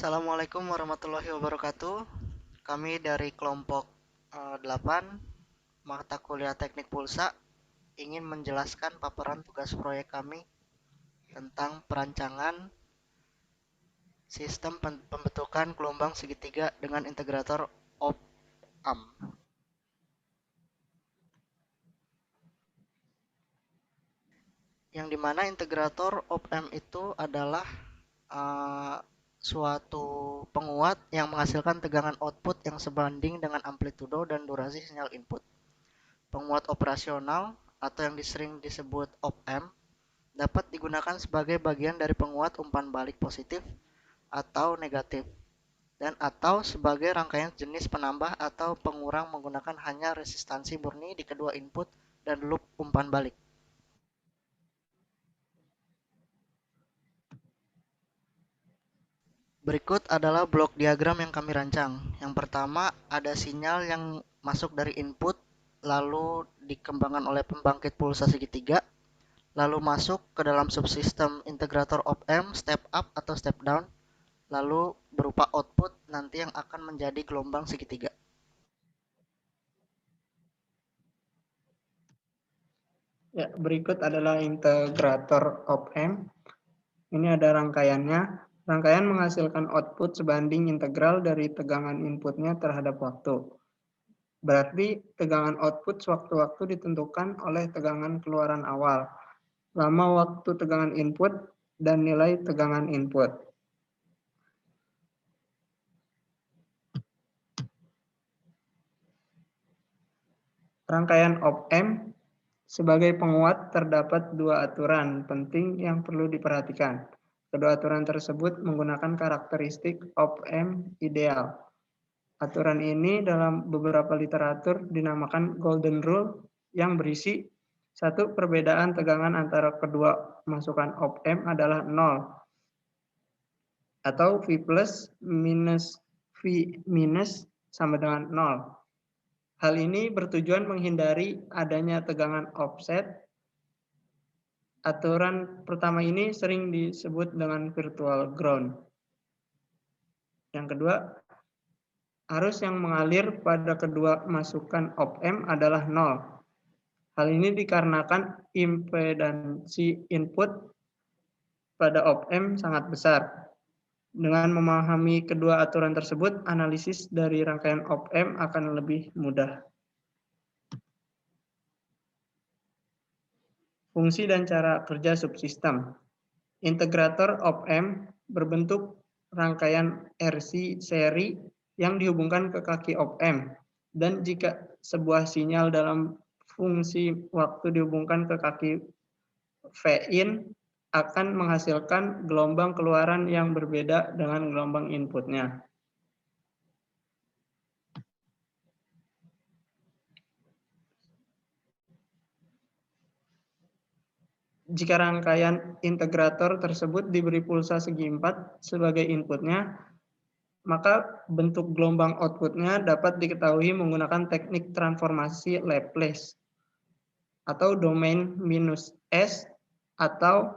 Assalamualaikum warahmatullahi wabarakatuh. Kami dari kelompok 8 mata kuliah Teknik Pulsa ingin menjelaskan paparan tugas proyek kami tentang perancangan sistem pembentukan gelombang segitiga dengan integrator op-amp. Yang dimana integrator op-amp itu adalah uh, suatu penguat yang menghasilkan tegangan output yang sebanding dengan amplitudo dan durasi sinyal input. Penguat operasional atau yang sering disebut op-amp dapat digunakan sebagai bagian dari penguat umpan balik positif atau negatif dan atau sebagai rangkaian jenis penambah atau pengurang menggunakan hanya resistansi murni di kedua input dan loop umpan balik. Berikut adalah blok diagram yang kami rancang. Yang pertama, ada sinyal yang masuk dari input, lalu dikembangkan oleh pembangkit pulsa segitiga, lalu masuk ke dalam subsistem integrator op-amp step up atau step down, lalu berupa output nanti yang akan menjadi gelombang segitiga. Ya, berikut adalah integrator op-amp. Ini ada rangkaiannya. Rangkaian menghasilkan output sebanding integral dari tegangan inputnya terhadap waktu. Berarti tegangan output sewaktu-waktu ditentukan oleh tegangan keluaran awal, lama waktu tegangan input, dan nilai tegangan input. Rangkaian op-amp sebagai penguat terdapat dua aturan penting yang perlu diperhatikan. Kedua aturan tersebut menggunakan karakteristik op-amp ideal. Aturan ini dalam beberapa literatur dinamakan Golden Rule yang berisi satu, perbedaan tegangan antara kedua masukan op-amp adalah 0 atau V plus minus V minus sama dengan 0. Hal ini bertujuan menghindari adanya tegangan offset. Aturan pertama ini sering disebut dengan virtual ground. Yang kedua, arus yang mengalir pada kedua masukan op-amp adalah 0. Hal ini dikarenakan impedansi input pada op-amp sangat besar. Dengan memahami kedua aturan tersebut, analisis dari rangkaian op-amp akan lebih mudah. Fungsi dan cara kerja subsistem. Integrator op-amp berbentuk rangkaian RC seri yang dihubungkan ke kaki op-amp, dan jika sebuah sinyal dalam fungsi waktu dihubungkan ke kaki V-in akan menghasilkan gelombang keluaran yang berbeda dengan gelombang inputnya. Jika rangkaian integrator tersebut diberi pulsa segi 4 sebagai inputnya, maka bentuk gelombang outputnya dapat diketahui menggunakan teknik transformasi Laplace atau domain minus S atau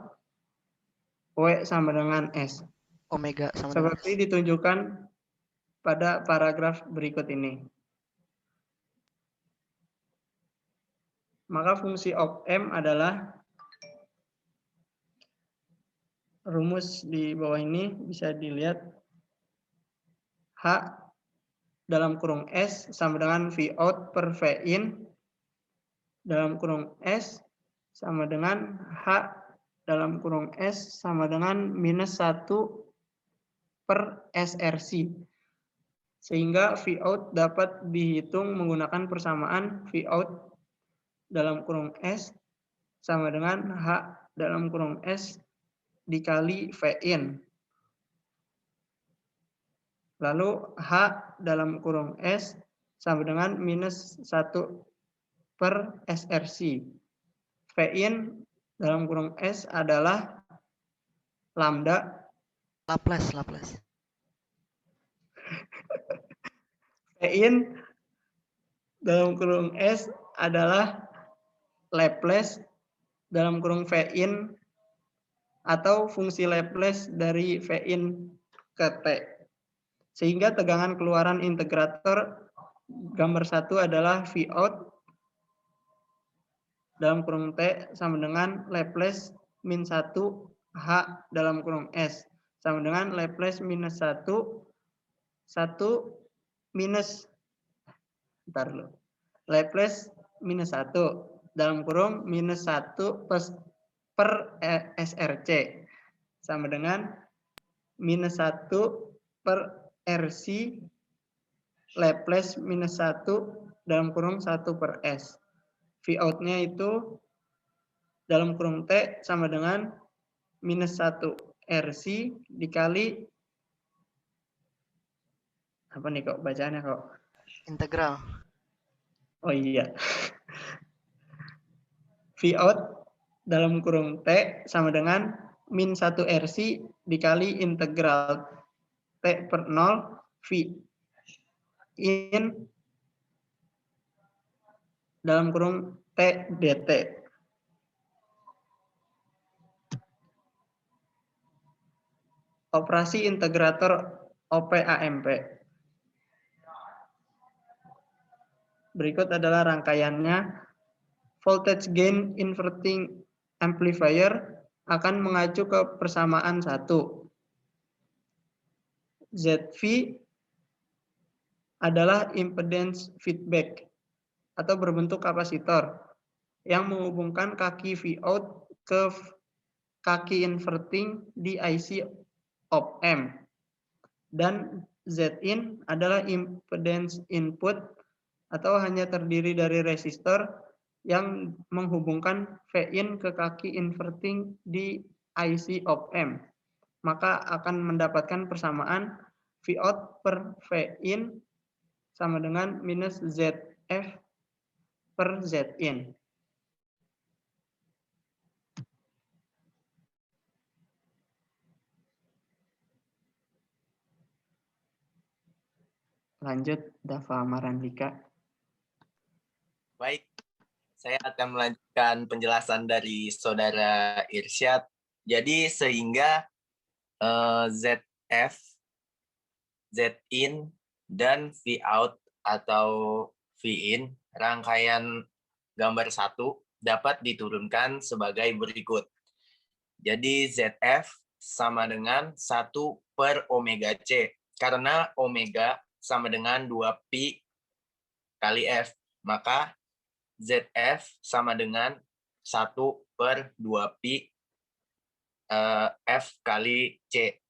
W sama dengan S. Omega sama dengan S. Seperti ditunjukkan pada paragraf berikut ini. Maka fungsi op-amp adalah, rumus di bawah ini bisa dilihat, H dalam kurung S sama dengan V out per V in dalam kurung S sama dengan H dalam kurung S sama dengan minus 1 per SRC. Sehingga V out dapat dihitung menggunakan persamaan V out dalam kurung S sama dengan H dalam kurung S dikali V in. Lalu H dalam kurung S sama dengan minus 1 per SRC. V in dalam kurung S adalah lambda. Laplace. V in dalam kurung S adalah Laplace dalam kurung V in atau fungsi Laplace dari V in ke T. Sehingga tegangan keluaran integrator gambar 1 adalah Vout dalam kurung T sama dengan Laplace min 1 H dalam kurung S sama dengan Laplace minus 1 minus Laplace minus 1 dalam kurung minus 1 per SRC sama dengan minus 1 per RC Laplace minus 1 dalam kurung 1 per S. Vout-nya itu dalam kurung T sama dengan minus 1 RC dikali apa nih kok bacaannya kok? Integral. Oh iya. Vout dalam kurung T sama dengan min 1 RC dikali integral T per 0 V in dalam kurung T dt. Operasi integrator OP-AMP. Berikut adalah rangkaiannya. Voltage gain inverting amplifier akan mengacu ke persamaan 1. ZV adalah impedance feedback atau berbentuk kapasitor yang menghubungkan kaki Vout ke kaki inverting di IC op-amp. Dan Zin adalah impedance input atau hanya terdiri dari resistor yang menghubungkan Vin ke kaki inverting di IC op-amp. Maka akan mendapatkan persamaan Vout per Vin sama dengan minus ZF per Zin. Lanjut, Dava Marandika. Baik, saya akan melanjutkan penjelasan dari Saudara Irsyad. Jadi sehingga ZF, Zin, dan Vout atau Vin, rangkaian gambar 1 dapat diturunkan sebagai berikut. Jadi ZF sama dengan 1 per omega C. Karena omega sama dengan 2pi kali F. Maka ZF sama dengan 1 per 2pi F kali C.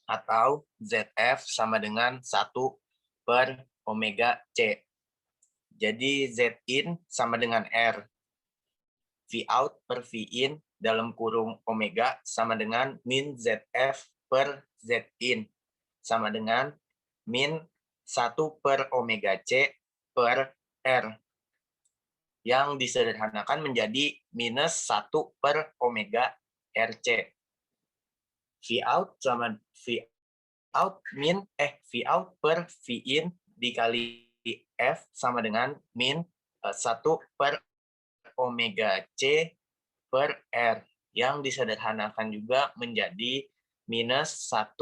Atau ZF sama dengan 1 per omega C. Jadi Zin sama dengan R. Vout per Vin dalam kurung omega sama dengan min ZF per Zin. Sama dengan min 1 per omega C per R. Yang disederhanakan menjadi minus 1 per omega RC. Vout sama Vout per Vin dikali F sama dengan min 1 per omega C per R. Yang disederhanakan juga menjadi minus 1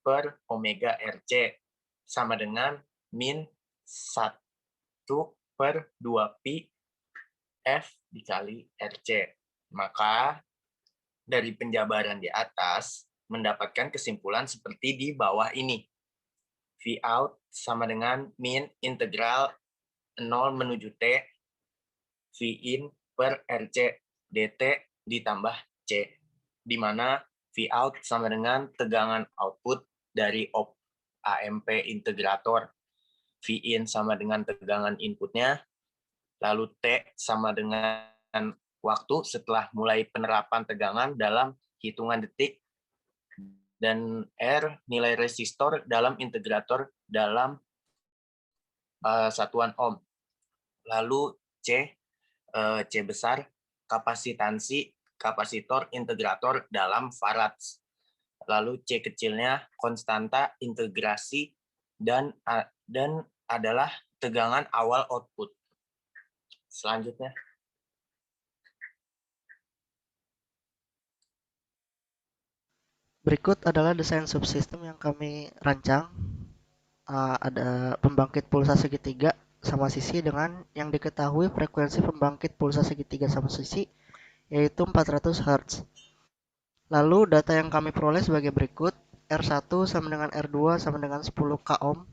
per omega RC. Sama dengan min 1 per 2pi F dikali RC. Maka dari penjabaran di atas mendapatkan kesimpulan seperti di bawah ini. Vout sama dengan min integral 0 menuju T Vin per RC dt ditambah C, di mana Vout sama dengan tegangan output dari op-AMP integrator, Vin sama dengan tegangan inputnya, lalu T sama dengan waktu setelah mulai penerapan tegangan dalam hitungan detik, dan R nilai resistor dalam integrator dalam satuan ohm. Lalu C besar kapasitansi kapasitor integrator dalam farads. Lalu C kecilnya konstanta integrasi dan adalah tegangan awal output. Selanjutnya. Berikut adalah desain subsistem yang kami rancang. ada pembangkit pulsa segitiga sama sisi dengan yang diketahui frekuensi pembangkit pulsa segitiga sama sisi yaitu 400 Hz. Lalu data yang kami peroleh sebagai berikut. R1 sama dengan R2 sama dengan 10 k ohm.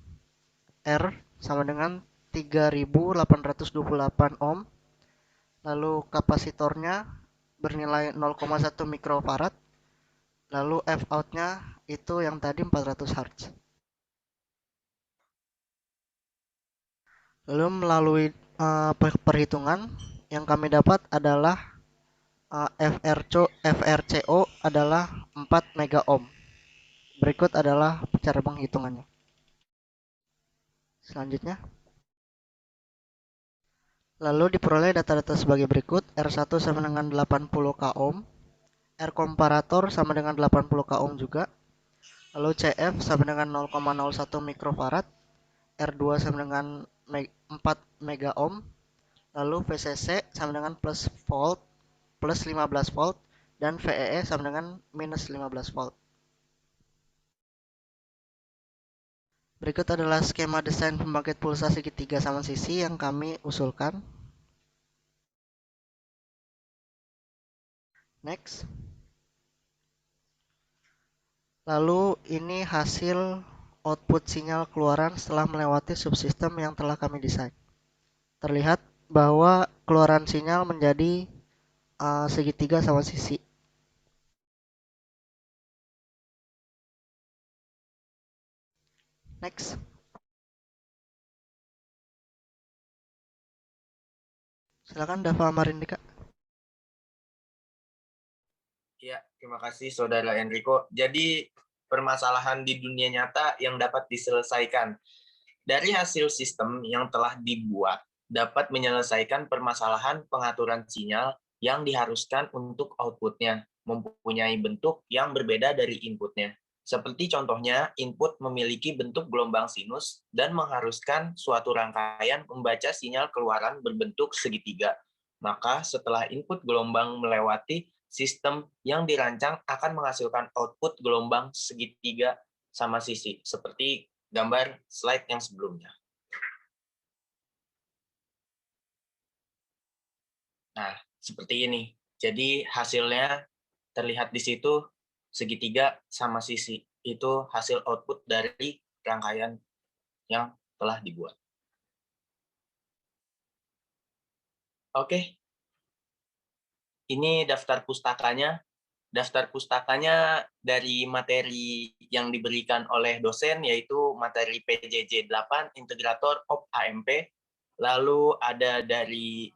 R sama dengan 3828 ohm. Lalu kapasitornya bernilai 0,1 mikrofarad. Lalu F out-nya itu yang tadi 400 Hz. Lalu melalui perhitungan yang kami dapat adalah FRCO adalah 4 mega ohm. Berikut adalah cara penghitungannya. Selanjutnya. Lalu diperoleh data-data sebagai berikut. R1 sama dengan 80 k ohm. R komparator sama dengan 80 k ohm juga. Lalu CF sama dengan 0,01 mikrofarad. R2 sama dengan 4 mega ohm. Lalu VCC sama dengan plus 15 volt dan VEE sama dengan minus 15 volt. Berikut adalah skema desain pembangkit pulsa segitiga sama sisi yang kami usulkan. Next. Lalu ini hasil output sinyal keluaran setelah melewati subsistem yang telah kami desain. Terlihat bahwa keluaran sinyal menjadi segitiga sama sisi. Next. Silakan Dava Marindika. Ya, terima kasih Saudara Enrico. Jadi permasalahan di dunia nyata yang dapat diselesaikan dari hasil sistem yang telah dibuat dapat menyelesaikan permasalahan pengaturan sinyal yang diharuskan untuk outputnya mempunyai bentuk yang berbeda dari inputnya. Seperti contohnya, input memiliki bentuk gelombang sinus dan mengharuskan suatu rangkaian membaca sinyal keluaran berbentuk segitiga. Maka setelah input gelombang melewati, sistem yang dirancang akan menghasilkan output gelombang segitiga sama sisi, seperti gambar slide yang sebelumnya. Nah, seperti ini. Jadi hasilnya terlihat di situ segitiga sama sisi. Itu hasil output dari rangkaian yang telah dibuat. Oke. Ini daftar pustakanya. Daftar pustakanya dari materi yang diberikan oleh dosen, yaitu materi PJJ 8, Integrator of AMP. Lalu ada dari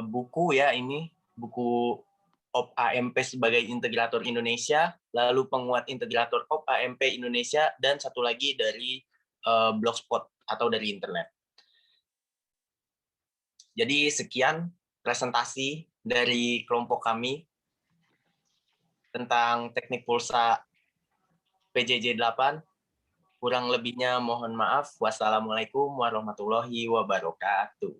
buku ya, ini buku of AMP sebagai integrator Indonesia, lalu penguat integrator of AMP Indonesia, dan satu lagi dari Blogspot atau dari internet. Jadi sekian presentasi dari kelompok kami tentang teknik pulsa PJJ 8. Kurang lebihnya mohon maaf. Wassalamualaikum warahmatullahi wabarakatuh.